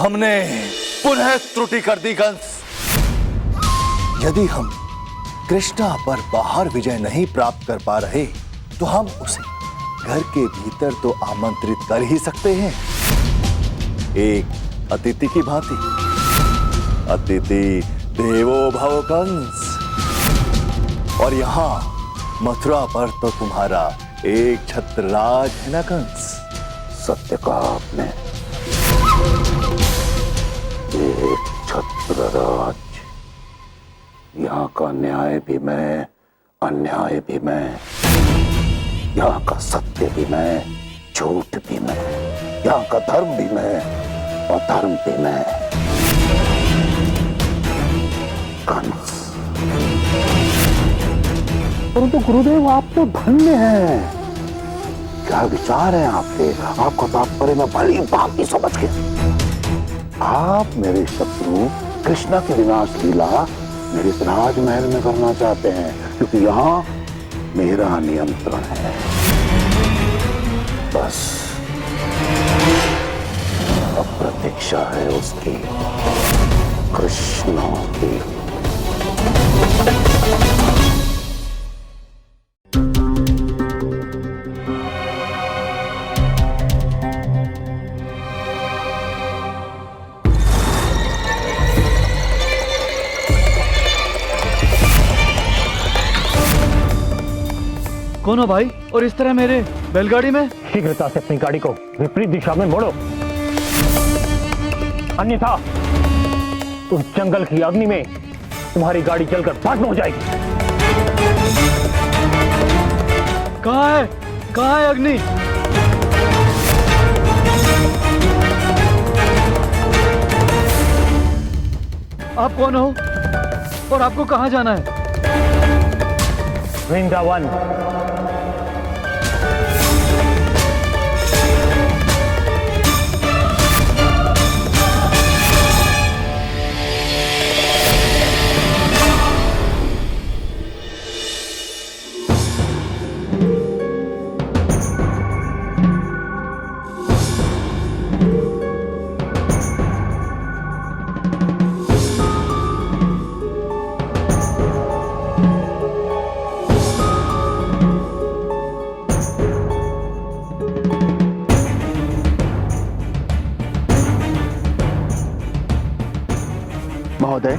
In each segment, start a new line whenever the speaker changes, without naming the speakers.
हमने पुनः त्रुटि कर दी कंस। यदि हम कृष्णा पर बाहर विजय नहीं प्राप्त कर पा रहे तो हम उसे घर के भीतर तो आमंत्रित कर ही सकते हैं, एक अतिथि की भांति। अतिथि देवो भव कंस। और यहां मथुरा पर तो तुम्हारा एक छत्रराज है ना कंस।
सत्य कहा आपने, एक छत्रराज। यहाँ का न्याय भी मैं, अन्याय भी मैं, यहाँ का सत्य भी मैं, झूठ भी मैं, यहाँ का धर्म भी मैं, अधर्म भी मैं। कंस। परंतु गुरुदेव आप तो धन्य हैं। क्या विचार है आपके? आपका तात्पर्य मैं भली भांति समझ गया। आप मेरे शत्रु कृष्णा की विनाश लीला मेरे इस राजमहल में करना चाहते हैं, क्योंकि यहाँ मेरा नियंत्रण है। बस अब प्रतीक्षा है उसकी, कृष्णा की।
कौन हो भाई? और इस तरह मेरे बैलगाड़ी में?
शीघ्रता से अपनी गाड़ी को विपरीत दिशा में मोड़ो, अन्यथा उस जंगल की अग्नि में तुम्हारी गाड़ी जलकर भस्म हो जाएगी।
कहाँ है? कहाँ है अग्नि? आप कौन हो और आपको कहाँ जाना है?
वृंदावन।
महोदय,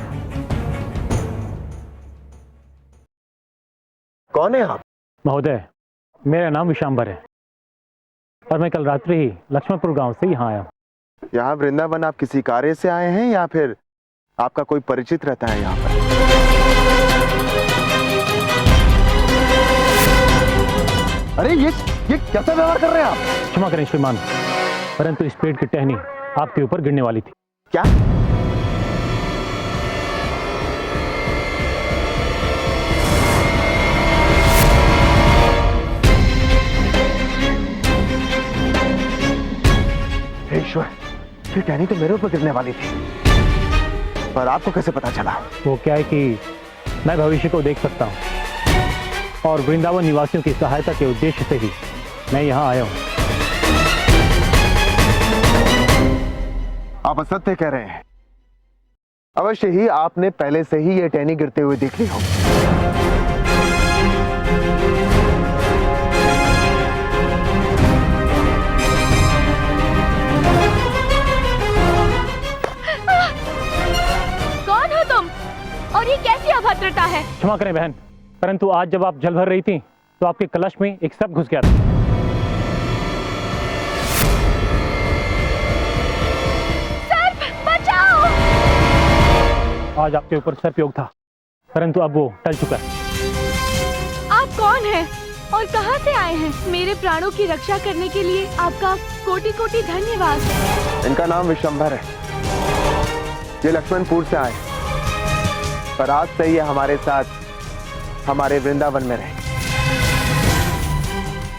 कौन है आप?
महोदय, मेरा नाम विशांबर है और मैं कल रात्रि ही लक्ष्मणपुर गांव से यहाँ आया।
यहाँ वृंदावन आप किसी कार्य से आए हैं या फिर आपका कोई परिचित रहता है यहाँ पर?
अरे ये कैसा व्यवहार कर रहे हैं आप?
क्षमा करें श्रीमान, परंतु इस पेड़ की टहनी आपके ऊपर गिरने वाली थी।
क्या? ईश्वर, ये टहनी तो मेरे ऊपर गिरने वाली थी, पर आपको कैसे पता चला?
वो क्या है कि मैं भविष्य को देख सकता हूँ और वृंदावन निवासियों की सहायता के उद्देश्य से ही मैं यहाँ आया हूँ।
आप असत्य कह रहे हैं। अवश्य ही आपने पहले से ही ये टहनी गिरते हुए देख ली हो।
और ये कैसी अभद्रता है?
क्षमा करें बहन, परंतु आज जब आप जल भर रही थी तो आपके कलश में एक सर्प घुस गया था।
सर्प, बचाओ!
आज आपके ऊपर सर्प योग था, परंतु अब वो टल चुका है।
आप कौन हैं और कहां से आए हैं? मेरे प्राणों की रक्षा करने के लिए आपका कोटि कोटि धन्यवाद।
इनका नाम विशंभर है। ये लक्ष्मणपुर से आए, पर आज से ये हमारे साथ हमारे वृंदावन में रहे।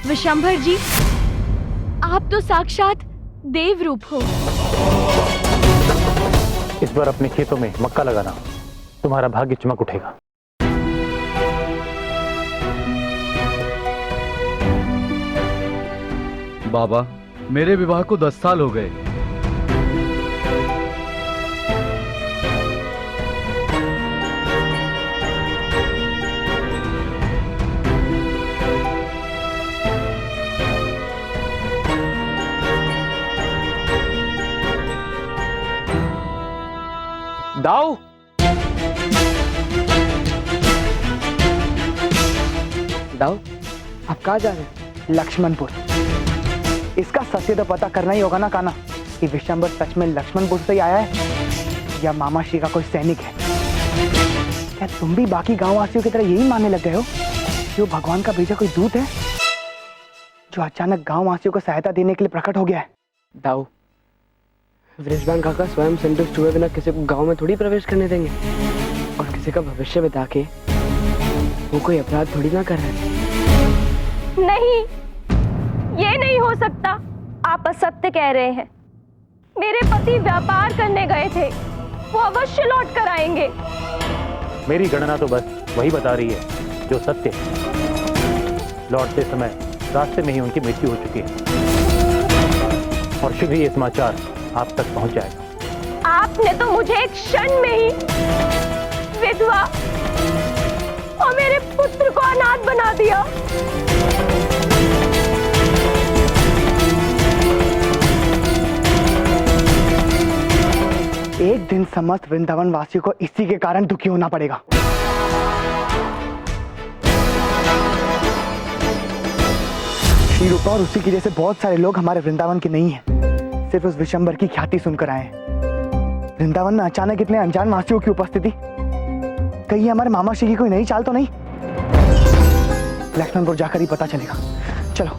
विशंभर जी, आप तो साक्षात देव रूप हो।
इस बार अपने खेतों में मक्का लगाना, तुम्हारा भाग्य चमक उठेगा।
बाबा, मेरे विवाह को 10 साल हो गए।
दाऊ, दाऊ, आप कहाँ जा रहे हैं?
लक्ष्मणपुर। इसका सत्य तो पता करना ही होगा ना कान्हा कि विशंबर सच में लक्ष्मणपुर से ही आया है या मामा श्री का कोई सैनिक है। क्या तुम भी बाकी गांव वासियों की तरह यही मानने लग गए हो कि वो भगवान का भेजा कोई दूत है जो अचानक गांव वासियों को सहायता देने के लिए प्रकट हो गया है?
दाऊ, वृषभान काका स्वयं संतुष्ट हुए बिना किसी को गांव में थोड़ी प्रवेश करने देंगे, और किसी का भविष्य बता के वो कोई अपराध थोड़ी ना कर रहे हैं।
नहीं, ये नहीं हो सकता। आप असत्य कह रहे हैं। मेरे पति व्यापार करने गए थे, वो अवश्य लौट कर आएंगे।
मेरी गणना तो बस वही बता रही है जो सत्य है। लौटते समय रास्ते में ही उनकी मृत्यु हो चुकी है और शीघ्र ही ये समाचार आप तक पहुंच जाएगा।
आपने तो मुझे एक क्षण में ही विधवा और मेरे पुत्र को अनाथ बना दिया।
एक दिन समस्त वृंदावन वासियों को इसी के कारण दुखी होना पड़ेगा। श्री रूपा और उसी की जैसे बहुत सारे लोग हमारे वृंदावन के नहीं हैं, सिर्फ उस विशंबर की ख्याति सुनकर आए हैं। वृंदावन में अचानक इतने अनजान वासियों की उपस्थिति, कहीं हमारे मामा श्री की कोई नई चाल तो नहीं? लक्ष्मणपुर जाकर ही पता चलेगा। चलो।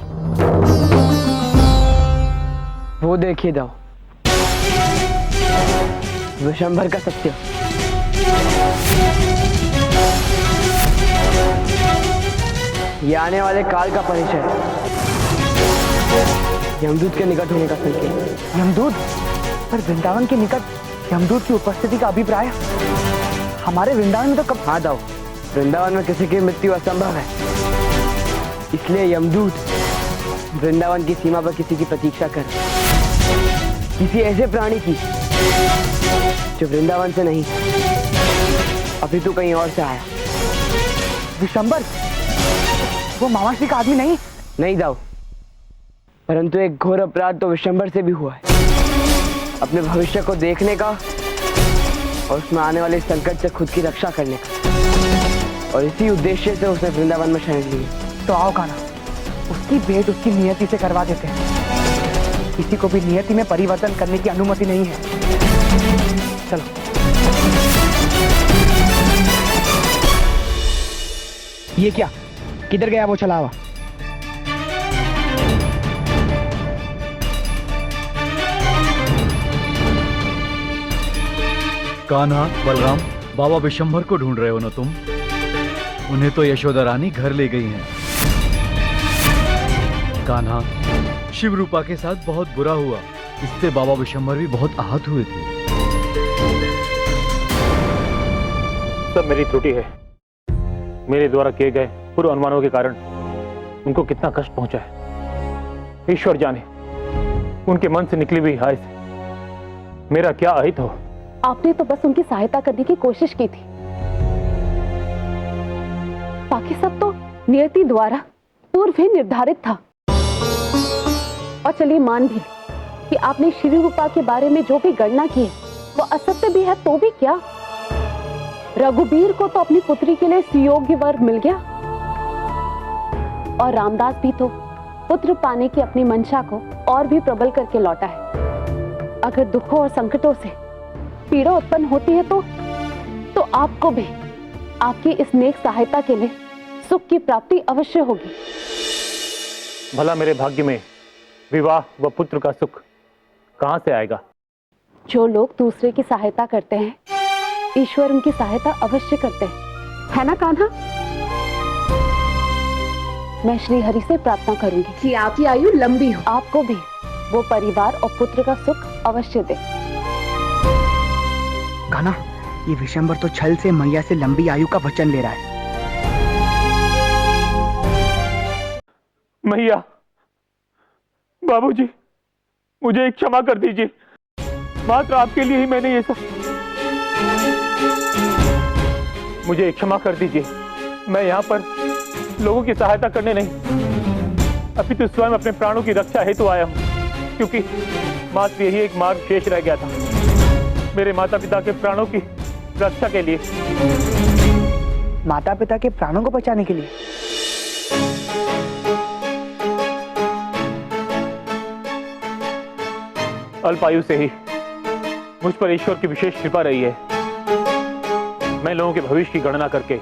वो देखिए दाऊ, विशंबर का सत्य। ये आने वाले काल का परिचय, यमदूत के निकट होने का संकेत।
यमदूत? पर वृंदावन के निकट यमदूत की उपस्थिति का अभिप्राय हमारे वृंदावन में तो कब?
हाँ दाऊ, वृंदावन में किसी की मृत्यु असंभव है, इसलिए यमदूत वृंदावन की सीमा पर किसी की प्रतीक्षा कर, किसी ऐसे प्राणी की जो वृंदावन से नहीं अभी तो कहीं और से आया।
विशंबर? वो मामा श्री का आदमी नहीं?
नहीं दाऊ, परंतु एक घोर अपराध तो विशंबर से भी हुआ है, अपने भविष्य को देखने का और उसमें आने वाले संकट से खुद की रक्षा करने का, और इसी उद्देश्य से उसने वृंदावन में शरण ली।
तो आओ कान्हा, उसकी भेंट उसकी नियति से करवा देते हैं। किसी को भी नियति में परिवर्तन करने की अनुमति नहीं है। चलो। ये क्या? किधर गया वो चला हुआ?
कान्हा, बलराम, बाबा विशंभर को ढूंढ रहे हो ना तुम? उन्हें तो यशोदा रानी घर ले गई हैं। कान्हा, शिव रूपा के साथ बहुत बुरा हुआ, इससे बाबा विशंभर भी बहुत आहत हुए थे।
सब मेरी त्रुटि है। मेरे द्वारा किए गए पूर्व अनुमानों के कारण उनको कितना कष्ट पहुंचा है, ईश्वर जाने। उनके मन से निकली हुई हाय से मेरा क्या अहित हो।
आपने तो बस उनकी सहायता करने की कोशिश की थी, बाकी सब तो नियति द्वारा पूर्व ही निर्धारित था। और चलिए मान भी कि आपने श्री रूपा के बारे में जो भी गणना की है वो असत्य भी है, तो भी क्या, रघुबीर को तो अपनी पुत्री के लिए सुयोग्य वर मिल गया, और रामदास भी तो पुत्र पाने की अपनी मंशा को और भी प्रबल करके लौटा है। अगर दुखों और संकटों से पीड़ा उत्पन्न होती है तो आपको भी आपकी इस नेक सहायता के लिए सुख की प्राप्ति अवश्य होगी।
भला मेरे भाग्य में विवाह व पुत्र का सुख कहां से आएगा?
जो लोग दूसरे की सहायता करते हैं, ईश्वर उनकी सहायता अवश्य करते हैं, है ना कान्हा? मैं श्री हरि से प्रार्थना करूंगी कि आपकी आयु लंबी हो, आपको भी वो परिवार और पुत्र का सुख अवश्य दे।
कान्हा, ये विशंबर तो छल से मैया से लंबी आयु का वचन ले रहा है।
मैया, बाबूजी, मुझे एक क्षमा कर दीजिए। मात्र आपके लिए ही मैंने ये सब। मुझे एक क्षमा कर दीजिए। मैं यहाँ पर लोगों की सहायता करने नहीं, अपितु स्वयं अपने प्राणों की रक्षा हेतु आया हूँ, क्योंकि मात्र यही एक मार्ग शेष रह गया था। मेरे माता पिता के प्राणों की रक्षा के लिए।
माता पिता के प्राणों को बचाने के लिए?
अल्पायु से ही मुझ पर ईश्वर की विशेष कृपा रही है। मैं लोगों के भविष्य की गणना करके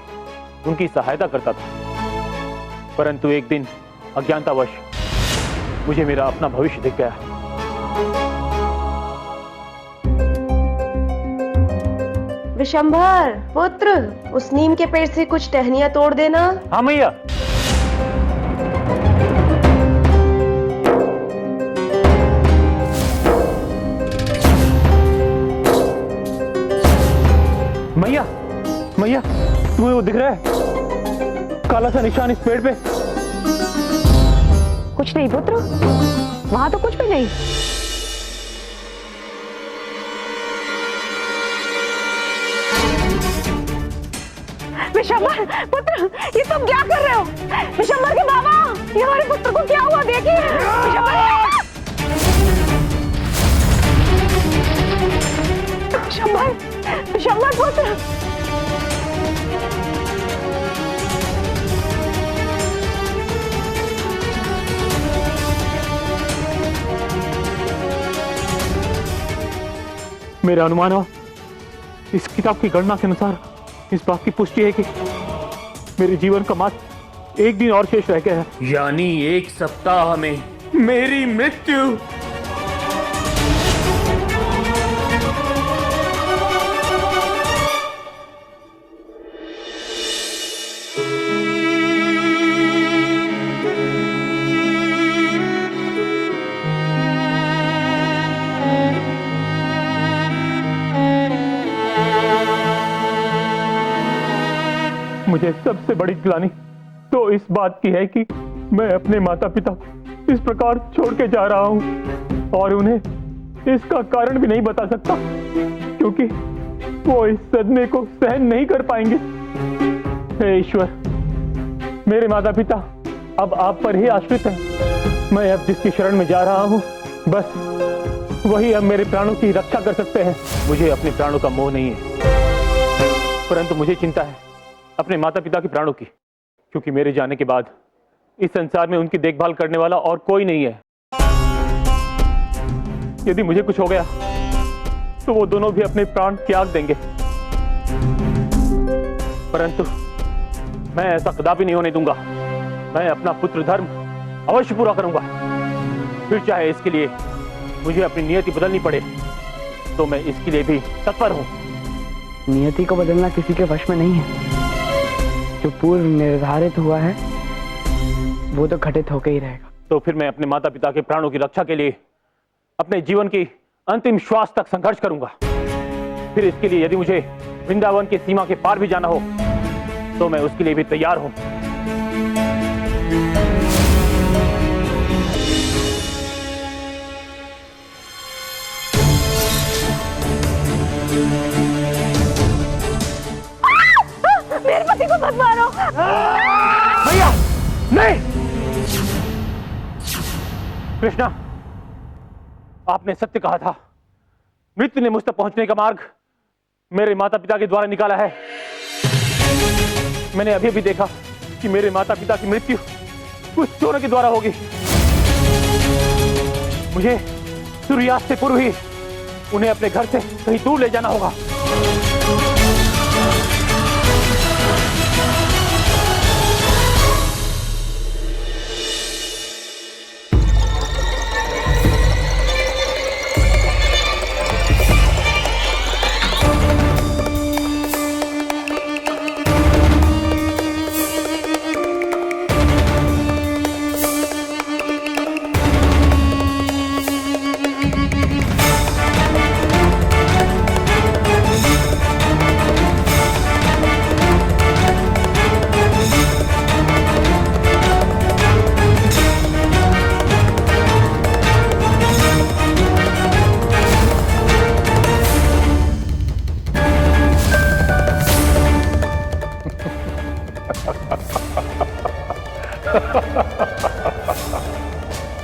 उनकी सहायता करता था, परंतु एक दिन अज्ञानतावश मुझे मेरा अपना भविष्य दिख गया।
विशंभर पुत्र, उस नीम के पेड़ से कुछ टहनियां तोड़ देना।
हाँ मैया। मैया, मैया, तुम्हें वो दिख रहा है? काला सा निशान इस पेड़ पे।
कुछ नहीं पुत्र, वहां तो कुछ भी नहीं। विशंभर पुत्र, ये तुम क्या कर रहे हो? विशंभर के बाबा, ये हमारे पुत्र को क्या हुआ? देखिए विशंभर, विशंभर पुत्र।
मेरा अनुमान है, इस किताब की गणना के अनुसार इस बात की पुष्टि है कि मेरे जीवन का मात्र एक दिन और शेष रह गया है,
यानी 1 सप्ताह में मेरी मृत्यु।
मुझे सबसे बड़ी ग्लानि तो इस बात की है कि मैं अपने माता पिता को इस प्रकार छोड़ के जा रहा हूं और उन्हें इसका कारण भी नहीं बता सकता, क्योंकि वो इस सदमे को सहन नहीं कर पाएंगे। हे ईश्वर, मेरे माता पिता अब आप पर ही आश्रित हैं। मैं अब जिसकी शरण में जा रहा हूं, बस वही अब मेरे प्राणों की रक्षा कर सकते हैं। मुझे अपने प्राणों का मोह नहीं है, परंतु मुझे चिंता है अपने माता पिता के प्राणों की, क्योंकि मेरे जाने के बाद इस संसार में उनकी देखभाल करने वाला और कोई नहीं है। यदि मुझे कुछ हो गया तो वो दोनों भी अपने प्राण त्याग देंगे, परंतु मैं ऐसा कदापि नहीं होने दूंगा। मैं अपना पुत्र धर्म अवश्य पूरा करूंगा, फिर चाहे इसके लिए मुझे अपनी नियति बदलनी पड़े तो मैं इसके लिए भी तत्पर हूं।
नियति को बदलना किसी के वश में नहीं है। जो पूर्व निर्धारित हुआ है वो तो घटित होकर ही रहेगा।
तो फिर मैं अपने माता पिता के प्राणों की रक्षा के लिए अपने जीवन की अंतिम श्वास तक संघर्ष करूंगा। फिर इसके लिए यदि मुझे वृंदावन की सीमा के पार भी जाना हो तो मैं उसके लिए भी तैयार हूं।
मेरे पति को मत मारो।
भैया नहीं, कृष्णा, आपने सत्य कहा था। मृत्यु ने मुझ तक पहुंचने का मार्ग मेरे माता पिता के द्वारा निकाला है। मैंने अभी भी देखा कि मेरे माता पिता की मृत्यु कुछ चोरों के द्वारा होगी। मुझे सूर्यास्त से पूर्व ही उन्हें अपने घर से कहीं दूर ले जाना होगा।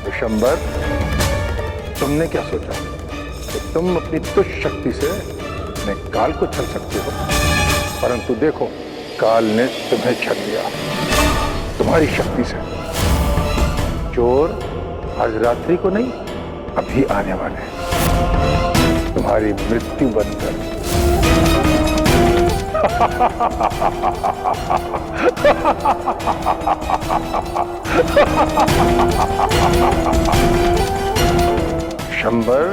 विशंबर, तुमने क्या सोचा कि तुम अपनी तुच्छ शक्ति से अपने काल को छल सकते हो, परंतु देखो काल ने तुम्हें छल लिया तुम्हारी शक्ति से। चोर आज रात्रि को नहीं, अभी आने वाले हैं तुम्हारी मृत्यु बनकर। शंबर,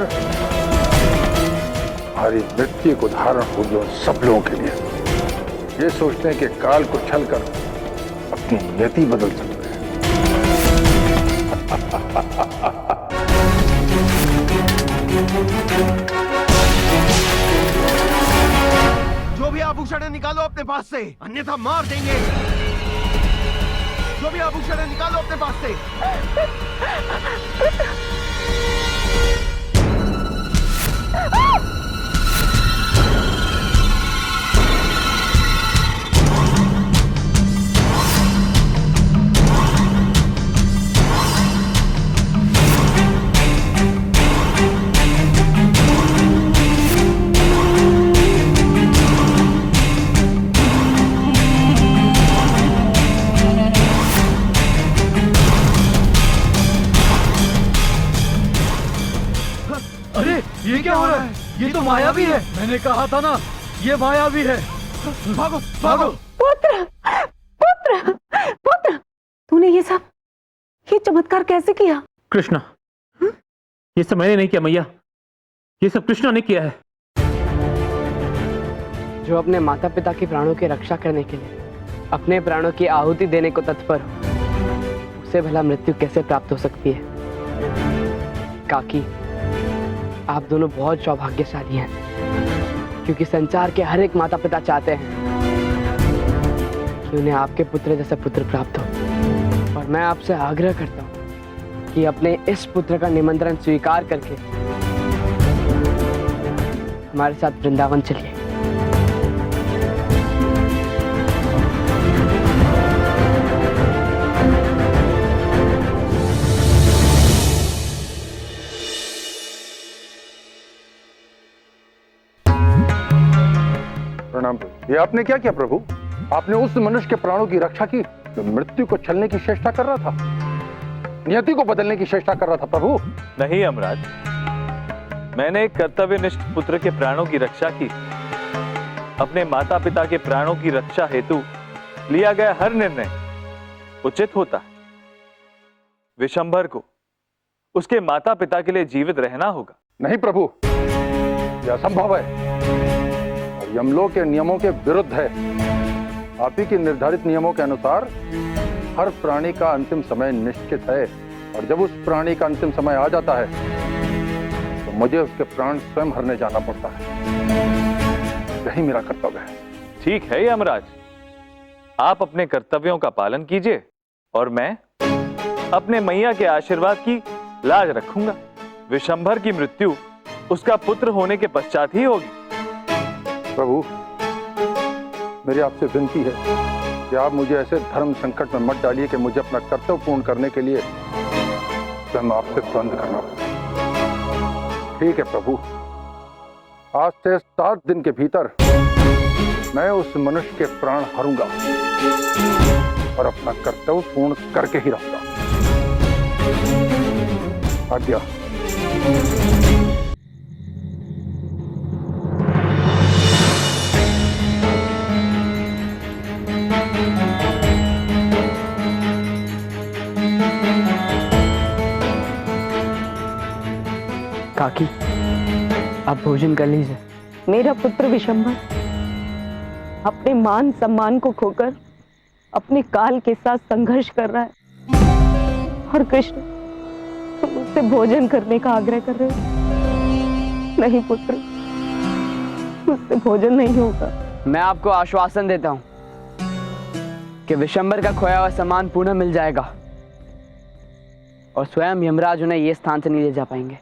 हमारी मृत्यु को धारण होगी उन सब लोगों के लिए ये सोचते हैं कि काल को छल कर अपनी नियति बदल सकते हैं।
जो भी आभूषण है निकालो अपने पास से, अन्यथा मार देंगे। जो भी आभूषण है निकालो अपने पास से।
ये क्या हो रहा है? ये तो मायावी है। मैंने कहा था ना, ये मायावी है। भागो भागो।
पुत्र, पुत्र, पुत्र, तूने ये चमत्कार कैसे किया?
कृष्णा, ये सब मैंने नहीं किया मैया, ये सब कृष्णा ने किया है।
जो अपने माता पिता के प्राणों की रक्षा करने के लिए अपने प्राणों की आहुति देने को तत्पर हो, उसे भला मृत्यु कैसे प्राप्त हो सकती है? काकी, आप दोनों बहुत सौभाग्यशाली हैं, क्योंकि संसार के हर एक माता पिता चाहते हैं कि उन्हें आपके पुत्र जैसा पुत्र प्राप्त हो। और मैं आपसे आग्रह करता हूं कि अपने इस पुत्र का निमंत्रण स्वीकार करके हमारे साथ वृंदावन चलिए।
प्रणाम। ये आपने क्या किया प्रभु? आपने उस मनुष्य के प्राणों की रक्षा की जो मृत्यु को छलने की चेष्टा कर रहा था, नियति को बदलने की चेष्टा कर रहा था। प्रभु
नहीं यमराज, मैंने एक कर्तव्यनिष्ठ पुत्र के प्राणों की रक्षा की। अपने माता पिता के प्राणों की रक्षा हेतु लिया गया हर निर्णय उचित होता है। विशंभर को उसके माता पिता के लिए जीवित रहना होगा।
नहीं प्रभु, यह असंभव है, यमलोक के नियमों के विरुद्ध है। आप ही के निर्धारित नियमों के अनुसार हर प्राणी का अंतिम समय निश्चित है, और जब उस प्राणी का अंतिम समय आ जाता है तो मुझे उसके प्राण स्वयं हरने जाना पड़ता है। यही मेरा कर्तव्य है।
ठीक है यमराज, आप अपने कर्तव्यों का पालन कीजिए और मैं अपने मैया के आशीर्वाद की लाज रखूंगा। विशंभर की मृत्यु उसका पुत्र होने के पश्चात ही होगी।
प्रभु, मेरी आपसे विनती है कि आप मुझे ऐसे धर्म संकट में मत डालिए कि मुझे अपना कर्तव्य पूर्ण करने के लिए स्वयं आपसे द्वंद करना पड़े। ठीक है प्रभु, आज से 7 दिन के भीतर मैं उस मनुष्य के प्राण हरूंगा और अपना कर्तव्य पूर्ण करके ही रहूंगा। आज्ञा।
काकी, आप भोजन कर लीजिए।
मेरा पुत्र विशंभर अपने मान सम्मान को खोकर अपने काल के साथ संघर्ष कर रहा है, और कृष्ण तुम मुझसे भोजन करने का आग्रह कर रहे हो। नहीं पुत्र, मुझसे भोजन नहीं होगा।
मैं आपको आश्वासन देता हूं कि विशंभर का खोया हुआ सामान पुनः मिल जाएगा, और स्वयं यमराज उन्हें ये स्थान से नहीं ले जा पाएंगे।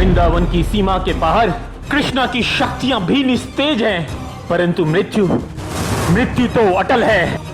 वृंदावन की सीमा के बाहर कृष्णा की शक्तियां भी निस्तेज हैं, परंतु मृत्यु तो अटल है।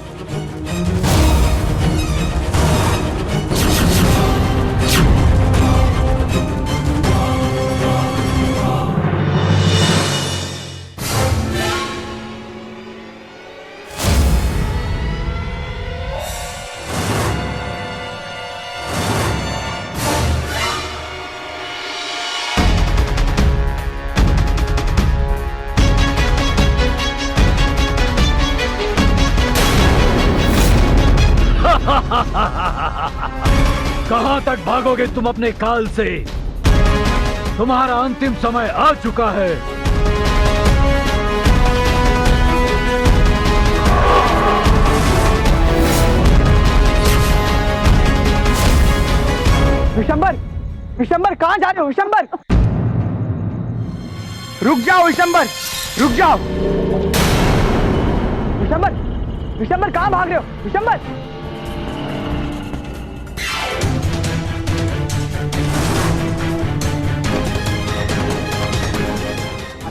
कहां तक भागोगे तुम अपने काल से? तुम्हारा अंतिम समय आ चुका है।
विशंबर, विशंबर कहां जा रहे हो विशंबर? रुक जाओ विशंबर, रुक जाओ। विशंबर, विशंबर कहां भाग रहे हो विशंबर?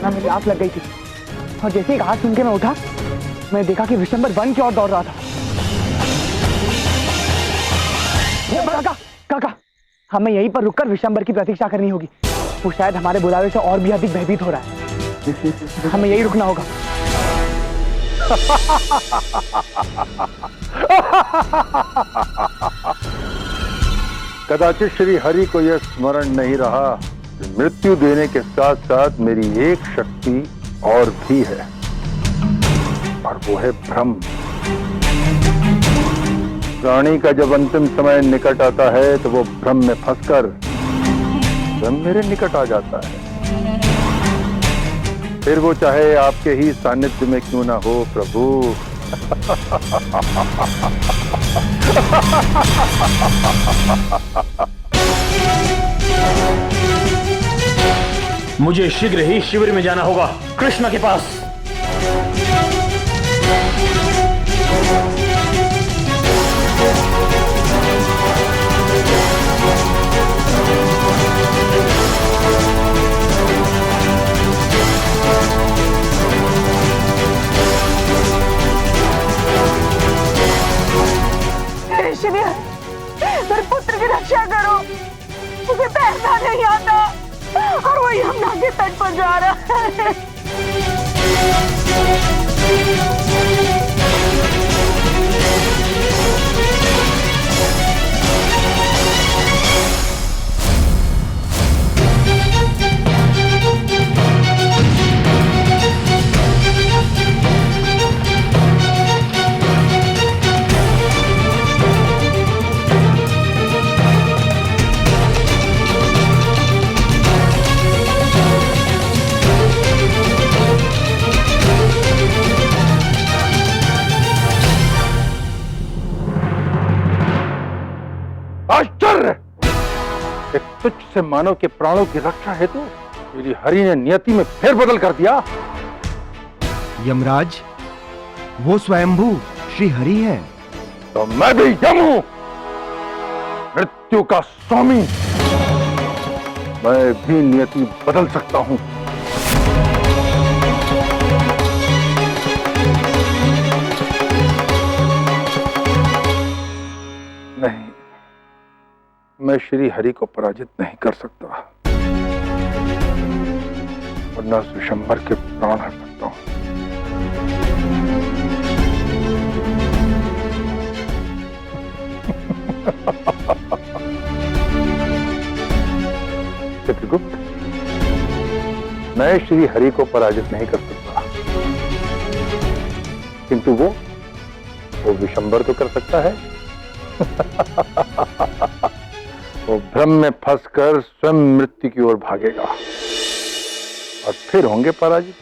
मेरी आंख लग गई थी और जैसे ही आवाज सुन के मैं उठा, मैं देखा कि विशंबर वन की ओर दौड़ रहा था। काका, काका, हमें यहीं पर रुककर विशंबर की प्रतीक्षा करनी होगी। वो शायद हमारे बुलावे से और भी अधिक भयभीत हो रहा है। हमें यहीं रुकना होगा।
कदाचित श्री हरि को यह स्मरण नहीं रहा, मृत्यु देने के साथ साथ मेरी एक शक्ति और भी है, और वो है भ्रम। प्राणी का जब अंतिम समय निकट आता है तो वो भ्रम में फंसकर स्वयं मेरे निकट आ जाता है। फिर वो चाहे आपके ही सानिध्य में क्यों ना हो प्रभु।
मुझे शीघ्र ही शिविर में जाना होगा, कृष्ण के पास।
शिविर, मेरे पुत्र की रक्षा करो। मुझे तैरना नहीं आता और वो यमुना के तट पर जा रहा है।
आश्चर्य! एक तुच्छ से मानव के प्राणों की रक्षा हेतु मेरी हरि ने नियति में फेरबदल कर दिया।
यमराज, वो स्वयंभू श्री हरि है।
तो मैं भी यम हूं, मृत्यु का स्वामी। मैं भी नियति बदल सकता हूं। नहीं, मैं श्री हरि को पराजित नहीं कर सकता, वरना विशंबर के प्राण हर सकता हूं। चित्रगुप्त, मैं श्री हरि को पराजित नहीं कर सकता, किंतु वो विशंबर तो कर सकता है। वो भ्रम में फंसकर स्वयं मृत्यु की ओर भागेगा और फिर होंगे पराजित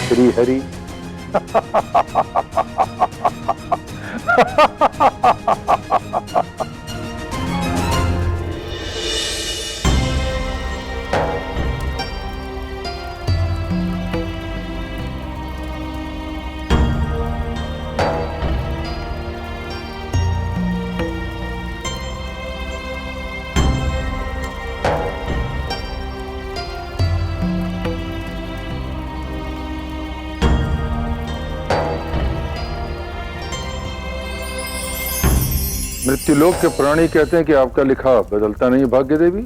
श्री हरि। मृत्युलोक के प्राणी कहते हैं कि आपका लिखा बदलता नहीं भाग्य देवी।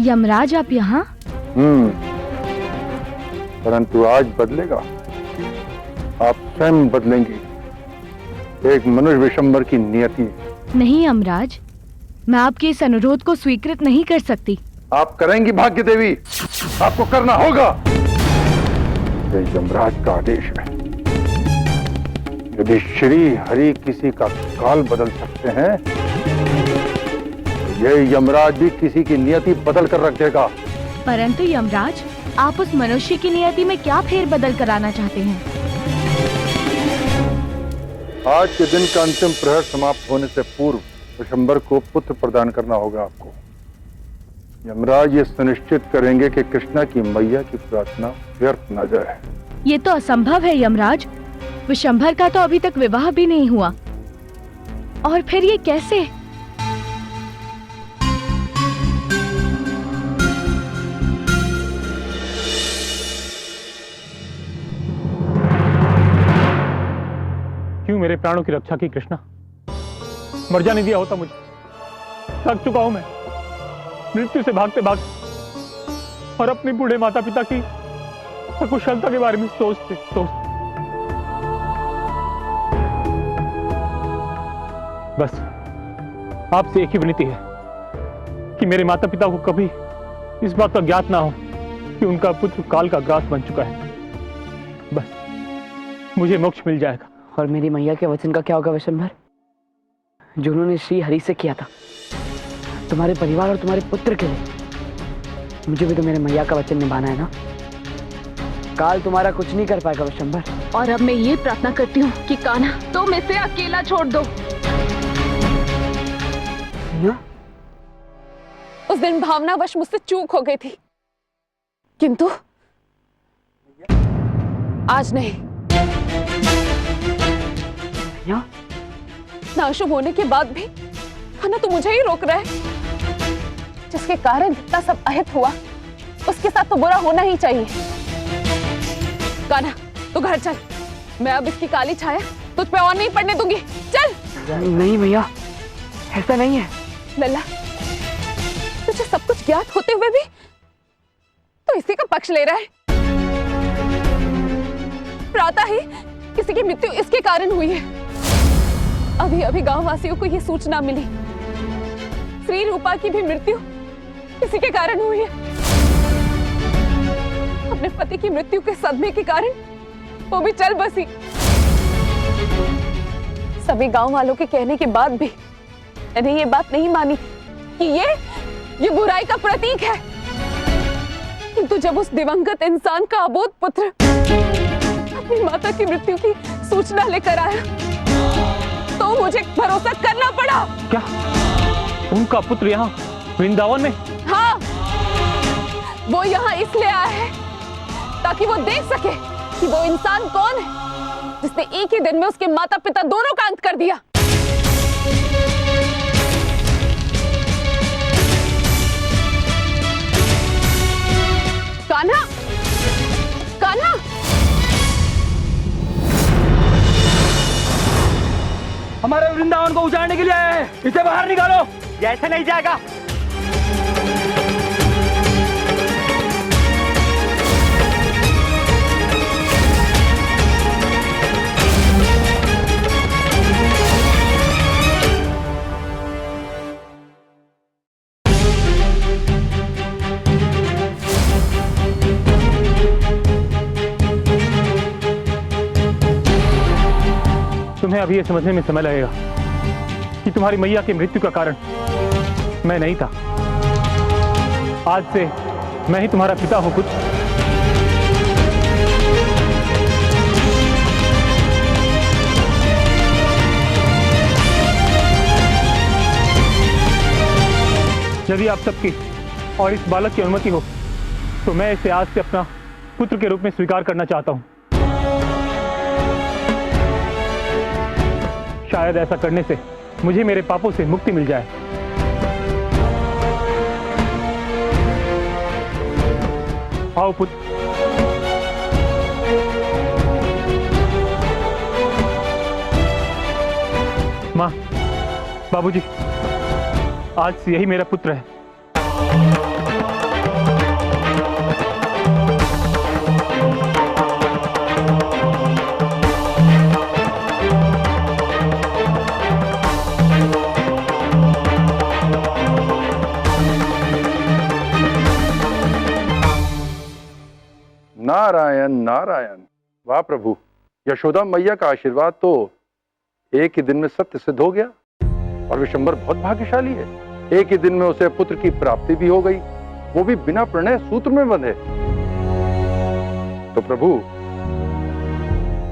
यमराज आप यहाँ?
परंतु आज बदलेगा, आप स्वयं बदलेंगी। एक मनुष्य विशंबर की नियति।
नहीं यमराज, मैं आपके इस अनुरोध को स्वीकृत नहीं कर सकती।
आप करेंगी भाग्य देवी, आपको करना होगा। यह यमराज का आदेश है। यदि श्री हरि किसी का काल बदल सकते हैं, यह यमराज भी किसी की नियति बदल कर रख देगा।
परंतु यमराज, आप उस मनुष्य की नियति में क्या फेर बदल कराना चाहते हैं?
आज के दिन का अंतिम प्रहर समाप्त होने से पूर्व विशंबर को पुत्र प्रदान करना होगा आपको। यमराज ये सुनिश्चित करेंगे कि कृष्णा की मैया की प्रार्थना व्यर्थ न जाए।
ये तो असंभव है यमराज। विशंभर का तो अभी तक विवाह भी नहीं हुआ, और फिर ये कैसे?
क्यों मेरे प्राणों की रक्षा की कृष्णा? मर जाने दिया होता मुझे। थक चुका हूं मैं मृत्यु से भागते भागते, और अपने बूढ़े माता पिता की कुशलता के बारे में सोचते। बस आपसे एक ही विनती है कि मेरे माता पिता को कभी इस बात का ज्ञात ना हो कि उनका पुत्र काल का ग्रास बन चुका है। बस मुझे मोक्ष मिल जाएगा।
और मेरी मैया के वचन का क्या होगा विशंभर, जो उन्होंने श्री हरि से किया था तुम्हारे परिवार और तुम्हारे पुत्र के लिए? मुझे भी तो मेरे मैया का वचन निभाना है ना। काल तुम्हारा कुछ नहीं कर पाएगा विशंभर।
और अब मैं ये प्रार्थना करती हूँ कि कान्हा तुम इसे अकेला छोड़ दो। उस दिन भावनावश मुझसे चूक हो गई थी, किंतु आज नहीं। ना शुभ होने के बाद भी कान्हा तो मुझे ही रोक रहा है। जिसके कारण इतना सब अहित हुआ, उसके साथ तो बुरा होना ही चाहिए। कान्हा तू घर चल, मैं अब इसकी काली छाया तुझ पे और नहीं पड़ने दूंगी। चल।
नहीं भैया, ऐसा नहीं है।
लल्ला, तुझे सब कुछ ज्ञात होते हुए भी तो इसी का पक्ष ले रहा है। प्रातः ही किसी की मृत्यु इसके कारण हुई है। अभी अभी गांव वासियों को यह सूचना मिली, श्री रूपा की भी मृत्यु इसी के कारण हुई है। अपने पति की मृत्यु के सदमे के कारण वो भी चल बसी। सभी गांव वालों के कहने के बाद भी मैंने ये बात नहीं मानी कि ये बुराई का प्रतीक है। किंतु जब उस दिवंगत इंसान का अबोध पुत्र अपनी माता की मृत्यु की सूचना लेकर आया, तो मुझे भरोसा करना पड़ा।
क्या उनका पुत्र यहाँ वृंदावन में?
हाँ, वो यहाँ इसलिए आया है ताकि वो देख सके कि वो इंसान कौन है जिसने एक ही दिन में उसके माता पिता दोनों का अंत कर दिया। कान्हा, कान्हा,
हमारे वृंदावन को उजाड़ने के लिए आया है, इसे बाहर निकालो।
ऐसा नहीं जाएगा।
तुम्हें अभी ये समझने में समय लगेगा कि तुम्हारी मैया की मृत्यु का कारण मैं नहीं था। आज से मैं ही तुम्हारा पिता हूं। कुछ यदि आप सबकी और इस बालक की अनुमति हो तो मैं इसे आज से अपना पुत्र के रूप में स्वीकार करना चाहता हूं। शायद ऐसा करने से मुझे मेरे पापों से मुक्ति मिल जाए। आओ पुत्र। माँ, बाबूजी, आज से यही मेरा पुत्र है।
नारायण नारायण। वाह प्रभु, यशोदा मैया का आशीर्वाद तो एक ही दिन में सत्य सिद्ध हो गया और विशंबर बहुत भाग्यशाली है। एक ही दिन में उसे पुत्र की प्राप्ति भी हो गई, वो भी बिना प्रणय सूत्र में बंधे। तो प्रभु,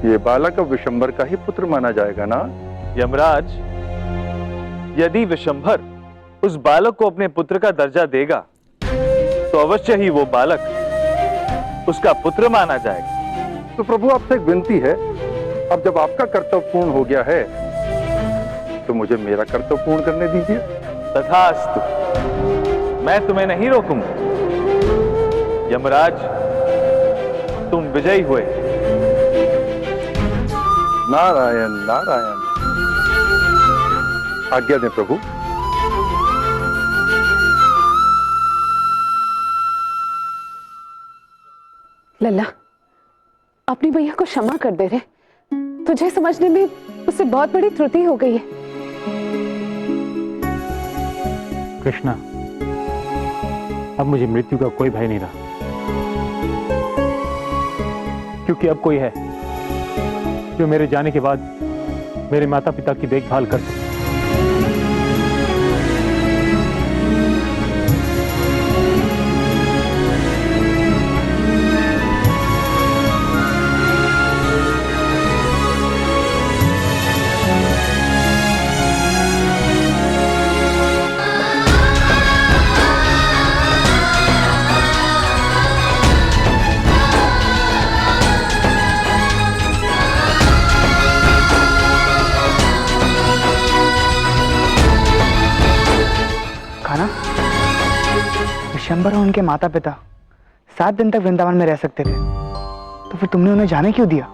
ये बालक अब विशंबर का ही पुत्र माना जाएगा ना?
यमराज, यदि विशंभर उस बालक को अपने पुत्र का दर्जा देगा तो अवश्य ही वो बालक उसका पुत्र माना जाएगा।
तो प्रभु, आपसे एक विनती है, अब जब आपका कर्तव्य पूर्ण हो गया है तो मुझे मेरा कर्तव्य पूर्ण करने दीजिए।
तथास्तु, मैं तुम्हें नहीं रोकूंगा। यमराज, तुम विजयी हुए।
नारायण नारायण। आज्ञा दें प्रभु।
लल्ला, अपनी भैया को क्षमा कर दे रे। तुझे समझने में उससे बहुत बड़ी त्रुटि हो गई है।
कृष्णा, अब मुझे मृत्यु का कोई भय नहीं रहा, क्योंकि अब कोई है जो मेरे जाने के बाद मेरे माता पिता की देखभाल कर सके।
विशंबर और उनके माता पिता 7 दिन तक वृंदावन में रह सकते थे, तो फिर तुमने उन्हें जाने क्यों दिया?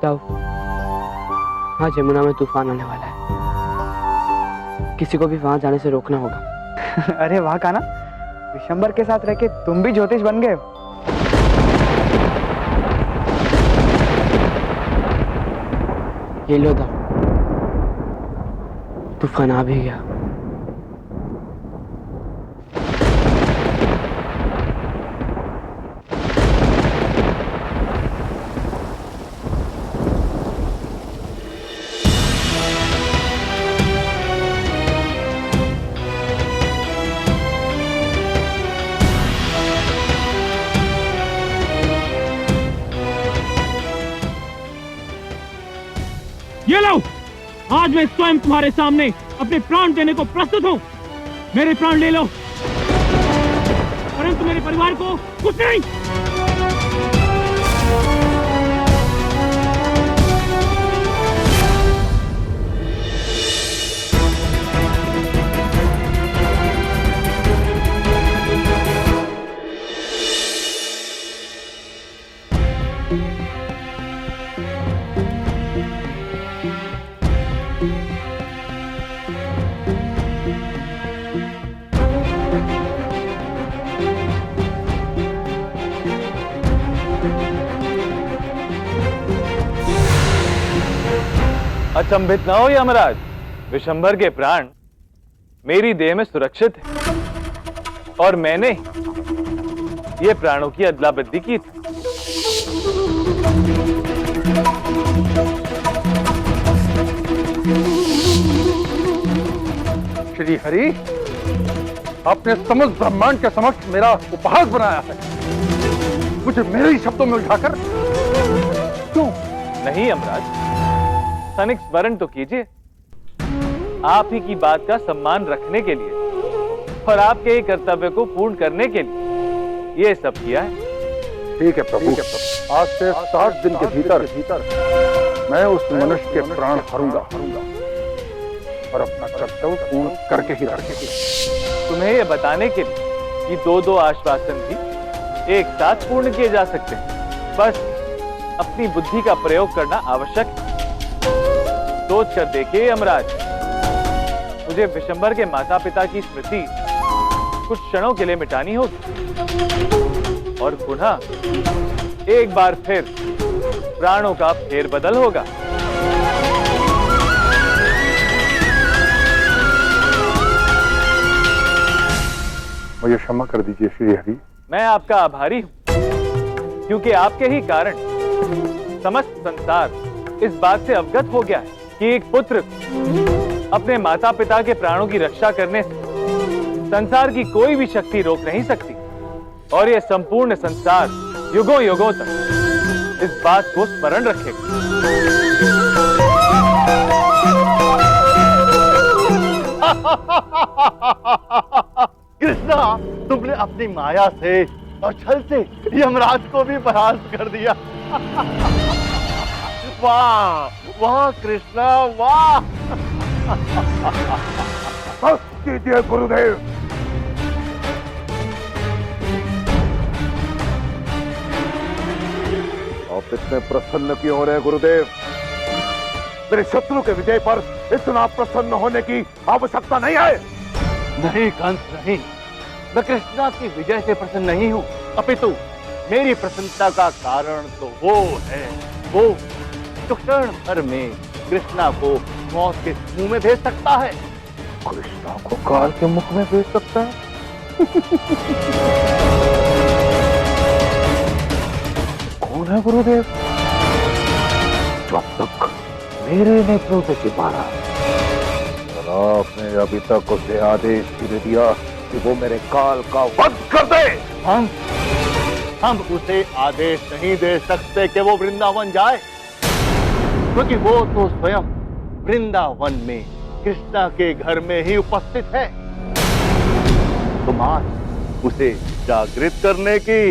जाओ, हाँ, यमुना में तूफान आने वाला है, किसी को भी वहां जाने से रोकना होगा।
अरे वाह कान्हा, विशंबर के साथ रह के तुम भी ज्योतिष बन गए।
ये लो दम, तूफान आ भी गया।
ये लो, आज मैं स्वयं तुम्हारे सामने अपने प्राण देने को प्रस्तुत हूं। मेरे प्राण ले लो, परंतु मेरे परिवार को कुछ नहीं।
अचंभित न हो यमराज, विशंभर के प्राण मेरी देह में सुरक्षित है और मैंने ये प्राणों की अदला बदली की थी।
श्री हरि, आपने समस्त ब्रह्मांड के समक्ष मेरा उपहास बनाया है, मुझे मेरे ही शब्दों में उठाकर। क्यों?
नहीं यमराज, तनिक स्मरण तो कीजिए। आप ही की बात का सम्मान रखने के लिए और आपके ही कर्तव्य को पूर्ण करने के लिए ये सब किया है।
ठीक है प्रभु, आज से 7 दिन के भीतर मैं उस मनुष्य के प्राण हरूंगा और अपना कर्तव्य पूर्ण करके ही रखेंगे।
तुम्हें यह बताने के लिए कि 2-2 आश्वासन भी एक साथ पूर्ण किए जा सकते हैं, बस अपनी बुद्धि का प्रयोग करना आवश्यक है। सोच कर देखिए यमराज, मुझे विशंबर के माता पिता की स्मृति कुछ क्षणों के लिए मिटानी होगी और पुनः एक बार फिर प्राणों का फेरबदल होगा।
मुझे क्षमा कर दीजिए श्री हरि।
मैं आपका आभारी हूं, क्योंकि आपके ही कारण समस्त संसार इस बात से अवगत हो गया है कि एक पुत्र अपने माता पिता के प्राणों की रक्षा करने से संसार की कोई भी शक्ति रोक नहीं सकती और यह संपूर्ण संसार युगों युगों तक इस बात को स्मरण रखेगा।
कृष्णा, तुमने अपनी माया से और छल से यमराज को भी परास्त कर दिया। वाह वाह कृष्णा वाह।
बस कीजिए गुरुदेव। आप इतने प्रसन्न क्यों हो रहे हैं गुरुदेव? मेरे शत्रु के विजय पर इतना प्रसन्न होने की आवश्यकता नहीं है।
नहीं कंस नहीं, मैं कृष्णा की विजय से प्रसन्न नहीं हूँ, अपितु मेरी प्रसन्नता का कारण तो वो है वो जो क्षण भर में कृष्णा को मौत के मुंह में भेज सकता है।
कृष्णा को काल के मुख में भेज सकता है? कौन है गुरुदेव? जब तक मेरे नेत्रों से छिपा रहा, आपने अभी तक उसे आदेश भी दिया कि वो मेरे काल का वध कर दे।
हम उसे आदेश नहीं दे सकते कि वो वृंदावन जाए, क्योंकि वो तो स्वयं वृंदावन में कृष्णा के घर में ही उपस्थित है। तुम आज उसे जागृत करने की